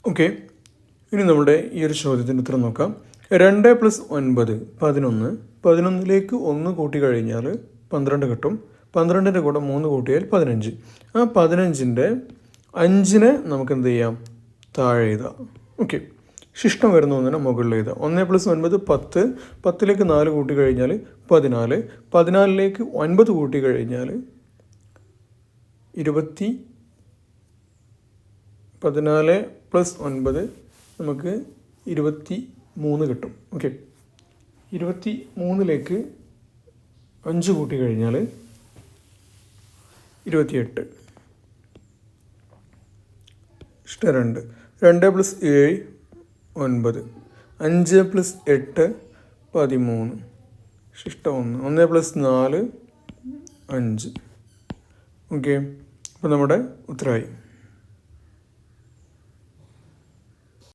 Okay, ഇനി നമ്മുടെ ഈ ഒരു ചോദ്യത്തിൻ്റെ ഉത്തരം നോക്കാം. 2 + 9 11. 11ലേക്ക് 1 കൂട്ടി കഴിഞ്ഞാൽ 12 കിട്ടും. 12ൻ്റെ കൂടെ 3 കൂട്ടിയാൽ 15. ആ 15ൻ്റെ 5നെ നമുക്ക് എന്ത് ചെയ്യാം? താഴെ എഴുതാം. ഓക്കെ, ശിഷ്ടം വരുന്ന ഒന്നിനെ മുകളിൽ എഴുതാം. 1 + 9 10. 10ലേക്ക് 4 കൂട്ടി കഴിഞ്ഞാൽ 14. 14ലേക്ക് 9 കൂട്ടി കഴിഞ്ഞാൽ 20. 14 + 9 നമുക്ക് 23 കിട്ടും. ഓക്കെ, 23ലേക്ക് 5 കൂട്ടി കഴിഞ്ഞാൽ 28. ഇഷ്ടം 2. 2 + 7 9. 5 + 8 13. ശിഷ്ടം 1. 1 + 4 5. ഓക്കെ, അപ്പോൾ നമ്മുടെ ഉത്തരമായി.